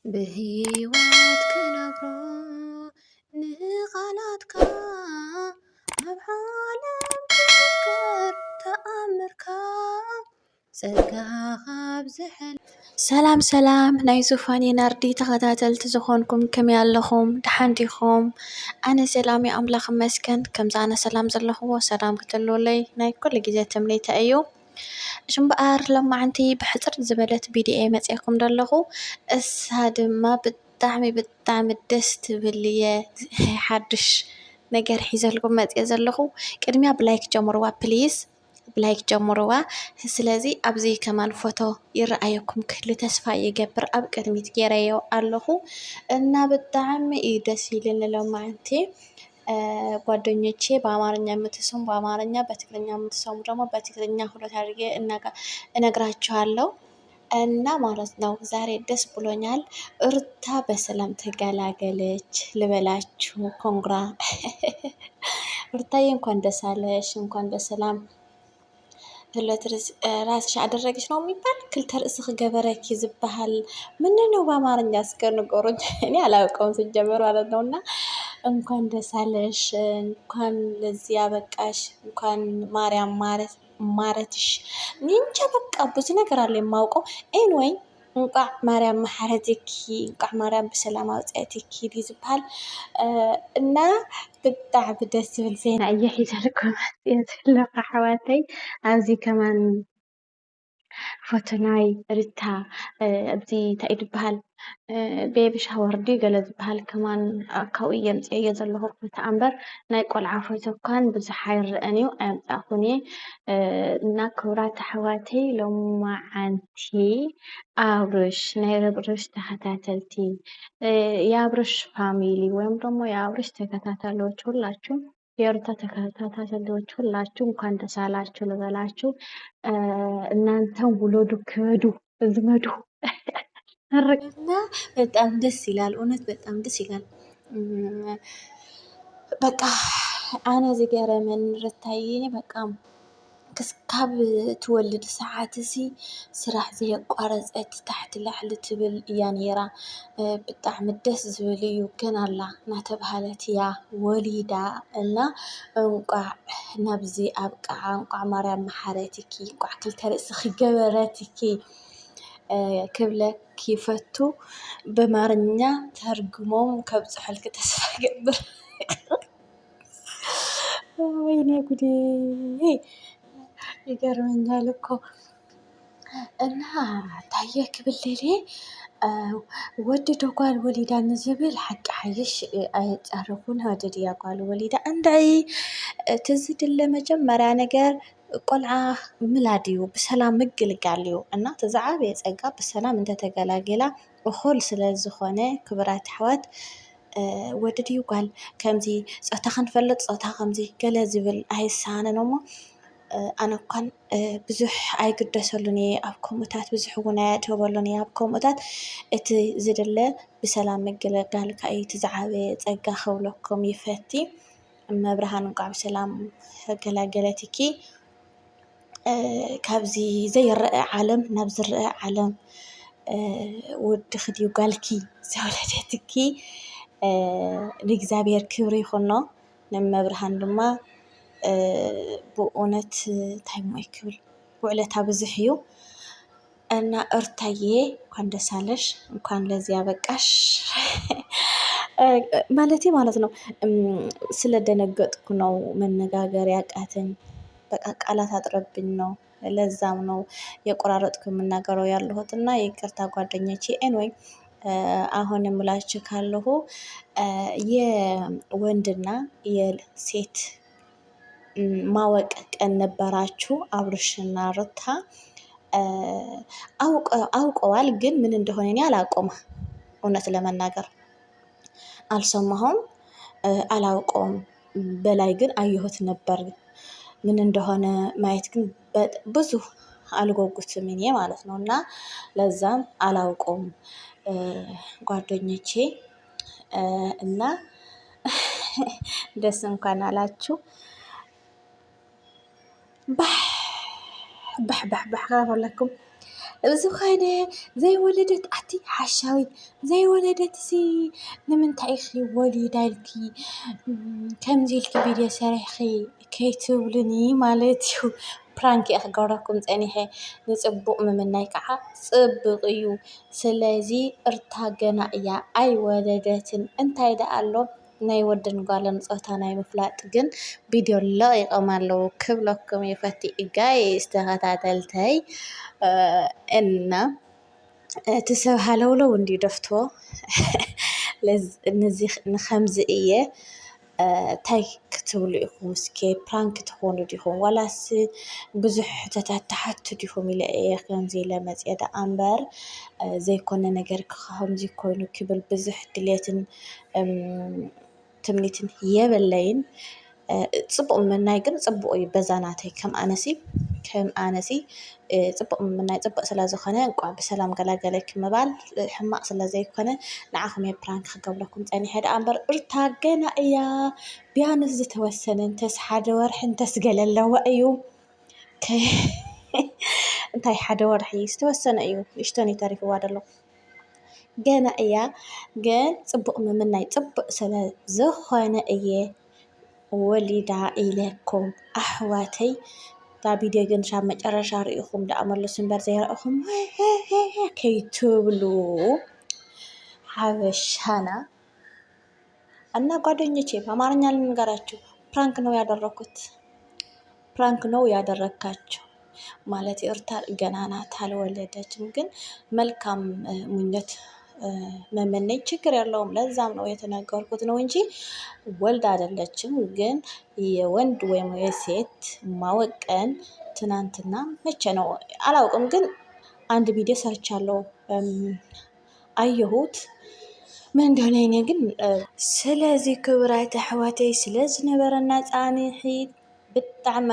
ብሂወት ክነግሮ ንቓላትካ ኣብ ዓለም ክዝከር ተኣምርካ ጸጋኻ ብዝሕል ሰላም ሰላም ናይ ዙፋን ናርዲ ተኸታተልቲ ዝኾንኩም ከመይ ኣለኹም ድሓን ዲኹም? ኣነ ሰላም ኣምላኽ መስገን ከምዛ ኣነ ሰላም ዘለኽዎ ሰላም ክትህልወለይ ናይ ኩሉ ግዜ ተምኔተ እዩ። እምበኣር ሎማዓንቲ ብሕፅር ዝበለት ቪድዮ መፅአኩም ዘለኹ እሳ ድማ ብጣዕሚ ደስ ትብል እየ ሓድሽ ነገር ሒዘልኩም መፅአ ዘለኹ። ቅድሚያ ብላይክ ጀምርዋ ፕሊዝ ብላይክ ጀምርዋ። ስለዚ ኣብዚ ከማን ፎቶ ይረኣየኩም ክህሉ ተስፋ ይገብር ኣብ ቅድሚት ገይረዮ ኣለኹ እና ብጣዕሚ እዩ ደስ ይብል ሎማዓንቲ ጓደኞቼ በአማርኛ የምትሰሙ በአማርኛ በትግርኛ የምትሰሙ ደግሞ በትግርኛ ሁለት አድርጌ እነግራችኋለሁ እና ማለት ነው። ዛሬ ደስ ብሎኛል። ሩታ በሰላም ተገላገለች ልበላችሁ። ኮንግራ ሩታዬ እንኳን ደስ አለሽ፣ እንኳን በሰላም ክልተ ራስሽ አደረገች ነው የሚባል ክልተ ርእስ ገበረኪ ዝበሃል ምን ነው በአማርኛ እስከ ንገሩኝ። እኔ አላውቀውም ሲጀመር ማለት ነውና እንኳን ደስ አለሽ፣ እንኳን ለዚህ ያበቃሽ፣ እንኳን ማርያም ማረትሽ። እንጃ በቃ ብዙ ነገር አለ የማውቀው። ኤንወይ እንቋዕ ማርያም ማሕረትኪ፣ እንቋዕ ማርያም በሰላም አውፅአትኪ ዝበሃል እና ብጣዕሚ ደስ ዝብል ዜና እየ ሒዘልኩም መፅአ ዘለኹ ኣሕዋተይ። ኣብዚ ከማን ፎቶ ናይ ሩታ ኣብዚ እንታይ እዩ ዝበሃል ቤቢ ሻወር ድዩ ገለ ዝበሃል ከማን ካብኡ የምፅአዮ ዘለኹ ፎቶ እምበር ናይ ቆልዓ ፎቶ እኳን ብዙሕ ኣይርአን እዩ ኣየምፃእኹን እየ እና ክቡራት ኣሕዋተይ ሎማዓንቲ አብርሽ ናይ አብርሽ ተከታተልቲ የአብርሽ ፋሚሊ ወይም ደግሞ የአብርሽ ተከታታዮች ሁላችሁም የሩታ ተከታታዮች ሁላችሁ እንኳን ደስ አላችሁ ልበላችሁ። እናንተም ውለዱ ክበዱ ዝመዱ እና በጣም ደስ ይላል። እውነት በጣም ደስ ይላል። በቃ ኣነ ዝገረመን ሩታዬ በቃ ክስካብ ትወልድ ሰዓት እዚ ስራሕ ዘየቋረፀት ታሕቲ ላዕሊ ትብል እያ ነይራ። ብጣዕሚ ደስ ዝብል እዩ። ግን ኣላ እናተባህለት እያ ወሊዳ እና እንቋዕ ናብዚ ኣብቅዓ እንቋዕ ማርያም መሓረትኪ፣ እንቋዕ ክልተ ርእሲ ክገበረትኪ ክብለኪ ይፈቱ በአማርኛ ተርጉሞም ከብፅሑልኪ ተስፋ ይገብር። ወይኔ ጉዴ ይገርመኛል እኮ እና ታየ ክብልሌ ወድዶ ጓል ወሊዳ ንዝብል ሓቂ ሓይሽ ኣይፃረፉን ወድድያ ጓል ወሊዳ እንዳይ ትዝድለ መጀመርያ ነገር ቆልዓ ምላድ እዩ ብሰላም ምግልጋል እዩ እና ተዛዓበየ ፀጋ ብሰላም እንተተገላገላ እኹል ስለ ዝኾነ ክቡራት ኣሕዋት ወዲ ድዩ ጓል ከምዚ ፆታ ክንፈልጥ ፆታ ከምዚ ገለ ዝብል ኣይሳነን እሞ ኣነ እኳን ብዙሕ ኣይግደሰሉን እየ ኣብ ከምኡታት ብዙሕ እውን ኣያተወሉን እየ ኣብ ከምኡታት እቲ ዝድለ ብሰላም ምግልጋልካ እዩ እቲ ዝዓበየ ፀጋ ክብለኩም ይፈቲ። መብርሃን እንቋዕ ብሰላም ገላገለትኪ ካብዚ ዘይረአ ዓለም ናብ ዝረአ ዓለም ወዲ ድዩ ጓልኪ ዘወለደትኪ ንእግዚኣብሔር ክብሪ ይኹኖ። ንመብርሃን ድማ ብእውነት እንታይ ሞ ይክብል ውዕለታ ብዙሕ እዩ እና ሩታዬ እንኳን ደስ አለሽ፣ እንኳን ለዚህ ያበቃሽ ማለት ነው። ስለደነገጥኩ ነው መነጋገር ያቃተኝ። በቃ ቃላት አጥረብኝ ነው። ለዛም ነው የቆራረጥኩ የምናገረው ያለሁት እና ይቅርታ ጓደኞቼ። ኤንወይ አሁን የምላችሁ ካለሁ የወንድና የሴት ማወቅ ቀን ነበራችሁ። አብርሽና ሩታ አውቀዋል፣ ግን ምን እንደሆነ እኔ አላውቀውም። እውነት ለመናገር አልሰማሁም፣ አላውቀውም። በላይ ግን አየሁት ነበር። ምን እንደሆነ ማየት ግን ብዙ አልጎጉትም እኔ ማለት ነው እና ለዛም አላውቀውም ጓደኞቼ እና ደስ እንኳን አላችሁ። ባህ ባህ ባህ ባህ ካለኩም ዝኾነ ዘይወለደት ኣቲ ሓሻዊት ዘይወለደት ንምንታይ ኢኺ ወሊዳ ኢልኪ ከምዚ ኢልኪ ቪድዮ ሰሪሕኺ ከይትብልኒ ማለት እዩ። ፕራንክ እየ ክገብረኩም ፀኒሐ ንፅቡቕ ምምናይ ከዓ ፅቡቕ እዩ። ስለዚ እርታ ገና እያ ኣይወለደትን እንታይ ደኣ ኣሎ ናይ ወድን ጓልን ፆታ ናይ ምፍላጥ ግን ቪድዮ ለቒቖም ኣለዉ ክብለኩም ይፈቲ ጋይስ ተኸታተልተይ እና እቲ ሰብ ሃለውለው እንዲዩ ደፍትዎ ንኸምዚ እየ እንታይ ክትብሉ ኢኹም እስኪ ፕራንክ ትኾኑ ዲኹም ዋላስ ብዙሕ ሕቶታት ተሓቱ ዲኹም ኢለ እየ ከምዚ ኢለ መፅአ ደኣ እምበር ዘይኮነ ነገር ከምዚ ኮይኑ ክብል ብዙሕ ድሌትን ትምኒትን የበለይን። ፅቡቕ ምምናይ ግን ፅቡቕ እዩ በዛ ናተይ ከም ኣነሲ ፅቡቕ ምምናይ ፅቡቕ ስለዝኾነ እንቋዕ ብሰላም ገላገለይኩም ምባል ሕማቕ ስለዘይኮነ ንዓኹም እየ ፕራንክ ክገብረኩም ፀኒሐ ደኣ እምበር እርታ ገና እያ ቢያንስ ዝተወሰነ እንተስ ሓደ ወርሒ እንተስ ገለ ኣለዋ እዩ እንታይ ሓደ ወርሒ ዝተወሰነ እዩ ንእሽተን እዩ ተሪፍዋ ደሎ ገና እያ ግን ፅቡቕ ምምናይ ፅቡቕ ስለዝኾነ እየ ወሊዳ ኢለኩም ኣሕዋተይ እታ ቪድዮ ግን ሻብ መጨረሻ ርኢኹም ደኣ መለሱ እምበር ዘይረእኹም ከይትብሉ ሀበሻና እና ጓደኞቼ በአማርኛ ልንገራችሁ ፕራንክ ነው ያደረኩት ፕራንክ ነው ያደረካቸው ማለት እርታ ገና ናት አልወለደችም ግን መልካም ምኞት መመነኝ ችግር የለውም ለዛም ነው የተናገርኩት ነው እንጂ ወልድ አይደለችም ግን የወንድ ወይም የሴት ማወቀን ትናንትና መቼ ነው አላውቅም ግን አንድ ቪዲዮ ሰርቻለሁ አየሁት ምን እንደሆነ እኔ ግን ስለዚህ ክብራት ኣሕዋተይ ስለዝነበረና ፃንሒት ብጣዕሚ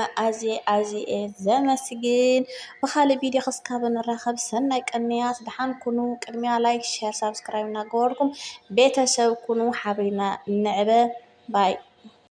ኣዝየ ዘመስግን ብካልእ ቪድዮ ክስካብ ንራኸብ ሰናይ ቀንያት ድሓን ኩኑ ቅድሚያ ላይክ ሸር ሳብስክራይብ እናገበርኩም ቤተሰብ ኩኑ ሓቢርና ንዕበ ባይ